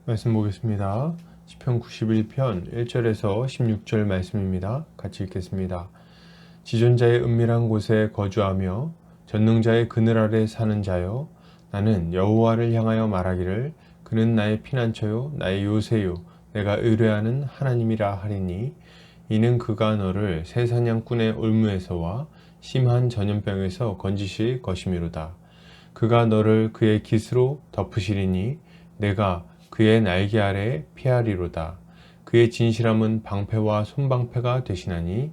말씀 보겠습니다. 시편 91편 1절에서 16절 말씀입니다. 같이 읽겠습니다. 지존자의 은밀한 곳에 거주하며 전능자의 그늘 아래 사는 자여, 나는 여호와를 향하여 말하기를 그는 나의 피난처요 나의 요새요 내가 의뢰하는 하나님이라 하리니, 이는 그가 너를 새 사냥꾼의 올무에서와 심한 전염병에서 건지실 것이미로다. 그가 너를 그의 깃으로 덮으시리니 내가 그의 날개 아래 피하리로다. 그의 진실함은 방패와 손방패가 되시나니,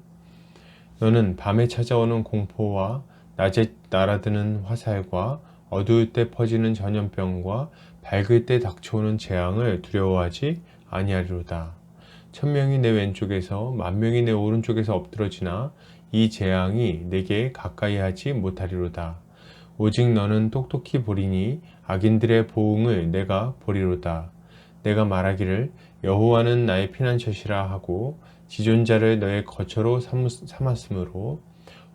너는 밤에 찾아오는 공포와 낮에 날아드는 화살과 어두울 때 퍼지는 전염병과 밝을 때 닥쳐오는 재앙을 두려워하지 아니하리로다. 천명이 내 왼쪽에서 만명이 내 오른쪽에서 엎드러지나 이 재앙이 내게 가까이 하지 못하리로다. 오직 너는 똑똑히 보리니 악인들의 보응을 내가 보리로다. 내가 말하기를 여호와는 나의 피난처시라 하고 지존자를 너의 거처로 삼았으므로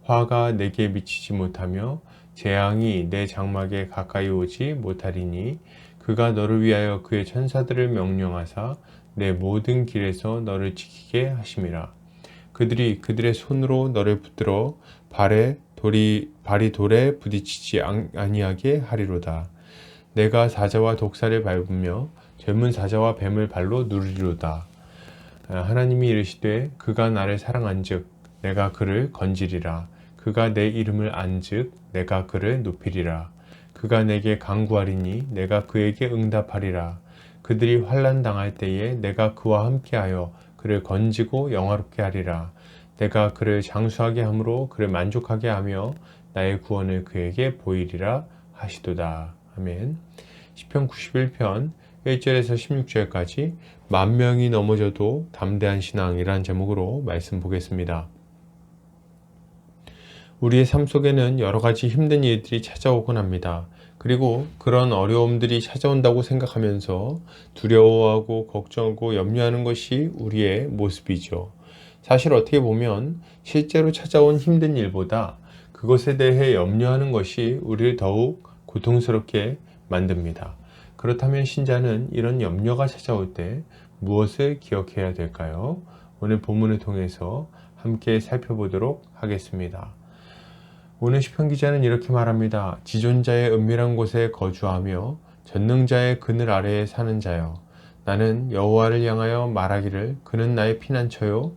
화가 내게 미치지 못하며 재앙이 내 장막에 가까이 오지 못하리니, 그가 너를 위하여 그의 천사들을 명령하사 내 모든 길에서 너를 지키게 하심이라. 그들이 그들의 손으로 너를 붙들어 발이 돌에 부딪히지 아니하게 하리로다. 내가 사자와 독사를 밟으며 젊은 사자와 뱀을 발로 누르리로다. 하나님이 이르시되 그가 나를 사랑한즉 내가 그를 건지리라. 그가 내 이름을 안즉 내가 그를 높이리라. 그가 내게 간구하리니 내가 그에게 응답하리라. 그들이 환난 당할 때에 내가 그와 함께하여 그를 건지고 영화롭게 하리라. 내가 그를 장수하게 함으로 그를 만족하게 하며 나의 구원을 그에게 보이리라 하시도다. 아멘. 시편 91편 1절에서 16절까지 만명이 넘어져도 담대한 신앙이란 제목으로 말씀 보겠습니다. 우리의 삶 속에는 여러 가지 힘든 일들이 찾아오곤 합니다. 그리고 그런 어려움들이 찾아온다고 생각하면서 두려워하고 걱정하고 염려하는 것이 우리의 모습이죠. 사실 어떻게 보면 실제로 찾아온 힘든 일보다 그것에 대해 염려하는 것이 우리를 더욱 고통스럽게 만듭니다. 그렇다면 신자는 이런 염려가 찾아올 때 무엇을 기억해야 될까요? 오늘 본문을 통해서 함께 살펴보도록 하겠습니다. 오늘 시편 기자는 이렇게 말합니다. 지존자의 은밀한 곳에 거주하며 전능자의 그늘 아래에 사는 자여, 나는 여호와를 향하여 말하기를 그는 나의 피난처요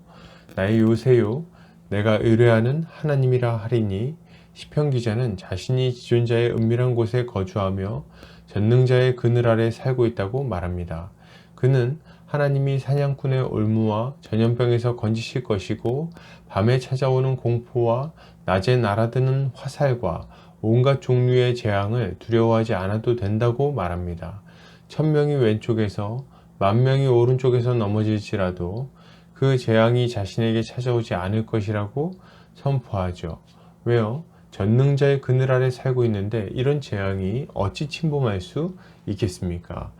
나의 요새요 내가 의뢰하는 하나님이라 하리니, 시편 기자는 자신이 지존자의 은밀한 곳에 거주하며 전능자의 그늘 아래 살고 있다고 말합니다. 그는 하나님이 사냥꾼의 올무와 전염병에서 건지실 것이고, 밤에 찾아오는 공포와 낮에 날아드는 화살과 온갖 종류의 재앙을 두려워하지 않아도 된다고 말합니다. 천명이 왼쪽에서 만명이 오른쪽에서 넘어질지라도 그 재앙이 자신에게 찾아오지 않을 것이라고 선포하죠. 왜요? 전능자의 그늘 아래 살고 있는데 이런 재앙이 어찌 침범할 수 있겠습니까?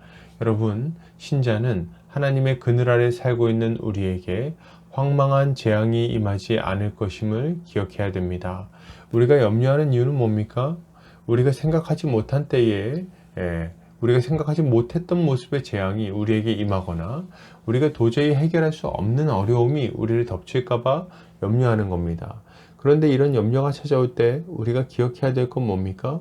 여러분, 신자는 하나님의 그늘 아래 살고 있는 우리에게 황망한 재앙이 임하지 않을 것임을 기억해야 됩니다. 우리가 염려하는 이유는 뭡니까? 우리가 생각하지 못한 때에 우리가 생각하지 못했던 모습의 재앙이 우리에게 임하거나 우리가 도저히 해결할 수 없는 어려움이 우리를 덮칠까봐 염려하는 겁니다. 그런데 이런 염려가 찾아올 때 우리가 기억해야 될 건 뭡니까?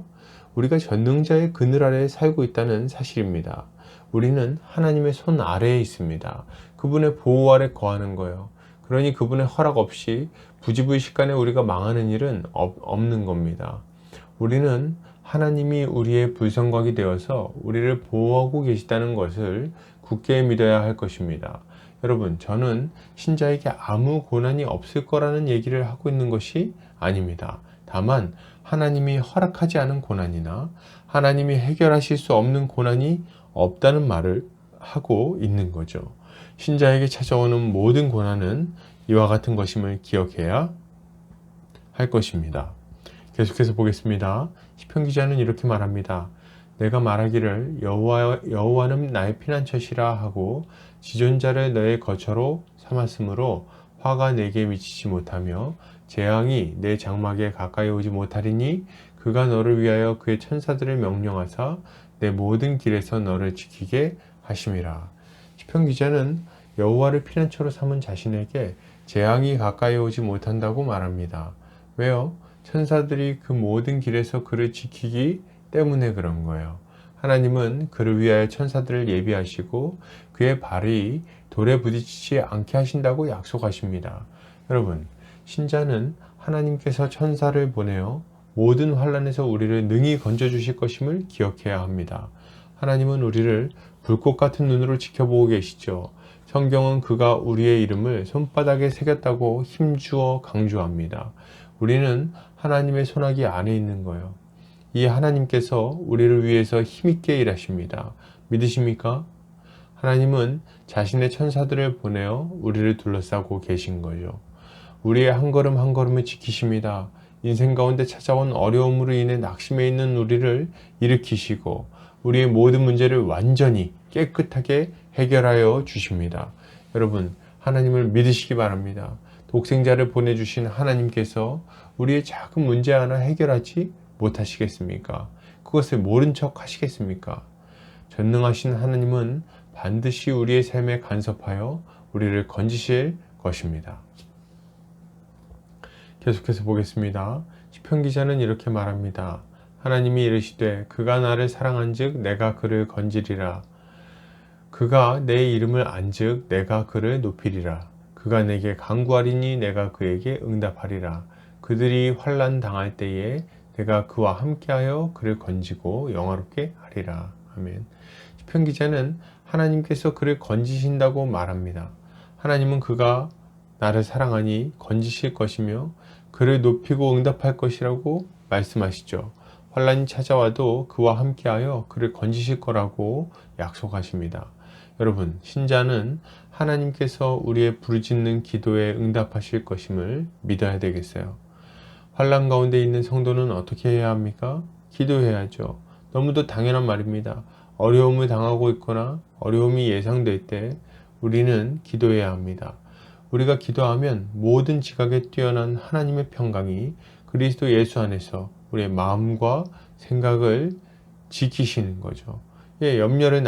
우리가 전능자의 그늘 아래에 살고 있다는 사실입니다. 우리는 하나님의 손 아래에 있습니다. 그분의 보호 아래 거하는 거예요. 그러니 그분의 허락 없이 부지불식간에 우리가 망하는 일은 없는 겁니다. 우리는 하나님이 우리의 불성곽이 되어서 우리를 보호하고 계시다는 것을 굳게 믿어야 할 것입니다. 여러분, 저는 신자에게 아무 고난이 없을 거라는 얘기를 하고 있는 것이 아닙니다. 다만 하나님이 허락하지 않은 고난이나 하나님이 해결하실 수 없는 고난이 없다는 말을 하고 있는 거죠. 신자에게 찾아오는 모든 고난은 이와 같은 것임을 기억해야 할 것입니다. 계속해서 보겠습니다. 시편 기자는 이렇게 말합니다. 내가 말하기를 여호와는 나의 피난처시라 하고 지존자를 너의 거처로 삼았으므로 화가 내게 미치지 못하며 재앙이 내 장막에 가까이 오지 못하리니, 그가 너를 위하여 그의 천사들을 명령하사 내 모든 길에서 너를 지키게 하심이라. 시편 기자는 여호와를 피난처로 삼은 자신에게 재앙이 가까이 오지 못한다고 말합니다. 왜요? 천사들이 그 모든 길에서 그를 지키기 때문에 그런 거예요. 하나님은 그를 위하여 천사들을 예비하시고 그의 발이 돌에 부딪히지 않게 하신다고 약속하십니다. 여러분, 신자는 하나님께서 천사를 보내어 모든 환난에서 우리를 능히 건져주실 것임을 기억해야 합니다. 하나님은 우리를 불꽃 같은 눈으로 지켜보고 계시죠. 성경은 그가 우리의 이름을 손바닥에 새겼다고 힘주어 강조합니다. 우리는 하나님의 손아귀 안에 있는 거예요. 이 하나님께서 우리를 위해서 힘있게 일하십니다. 믿으십니까? 하나님은 자신의 천사들을 보내어 우리를 둘러싸고 계신 거죠. 우리의 한 걸음 한 걸음을 지키십니다. 인생 가운데 찾아온 어려움으로 인해 낙심해 있는 우리를 일으키시고 우리의 모든 문제를 완전히 깨끗하게 해결하여 주십니다. 여러분, 하나님을 믿으시기 바랍니다. 독생자를 보내주신 하나님께서 우리의 작은 문제 하나 해결하지 못하시겠습니까? 그것을 모른 척 하시겠습니까? 전능하신 하나님은 반드시 우리의 삶에 간섭하여 우리를 건지실 것입니다. 계속해서 보겠습니다. 시편 기자는 이렇게 말합니다. 하나님이 이르시되 그가 나를 사랑한즉 내가 그를 건지리라. 그가 내 이름을 안즉 내가 그를 높이리라. 그가 내게 간구하리니 내가 그에게 응답하리라. 그들이 환난 당할 때에 내가 그와 함께하여 그를 건지고 영화롭게 하리라. 아멘. 시편 기자는 하나님께서 그를 건지신다고 말합니다. 하나님은 그가 나를 사랑하니 건지실 것이며 그를 높이고 응답할 것이라고 말씀하시죠. 환난이 찾아와도 그와 함께하여 그를 건지실 거라고 약속하십니다. 여러분, 신자는 하나님께서 우리의 부르짖는 기도에 응답하실 것임을 믿어야 되겠어요. 환난 가운데 있는 성도는 어떻게 해야 합니까? 기도해야죠. 너무도 당연한 말입니다. 어려움을 당하고 있거나 어려움이 예상될 때 우리는 기도해야 합니다. 우리가 기도하면 모든 지각에 뛰어난 하나님의 평강이 그리스도 예수 안에서 우리의 마음과 생각을 지키시는 거죠. 염려를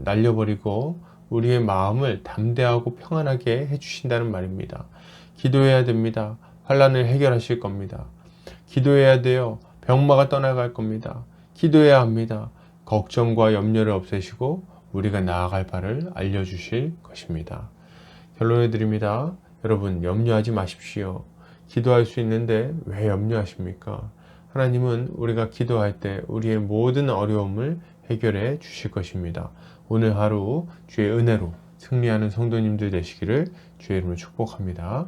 날려버리고 우리의 마음을 담대하고 평안하게 해주신다는 말입니다. 기도해야 됩니다. 환난을 해결하실 겁니다. 기도해야 돼요. 병마가 떠나갈 겁니다. 기도해야 합니다. 걱정과 염려를 없애시고 우리가 나아갈 바를 알려주실 것입니다. 결론을 드립니다. 여러분, 염려하지 마십시오. 기도할 수 있는데 왜 염려하십니까? 하나님은 우리가 기도할 때 우리의 모든 어려움을 해결해 주실 것입니다. 오늘 하루 주의 은혜로 승리하는 성도님들 되시기를 주의 이름으로 축복합니다.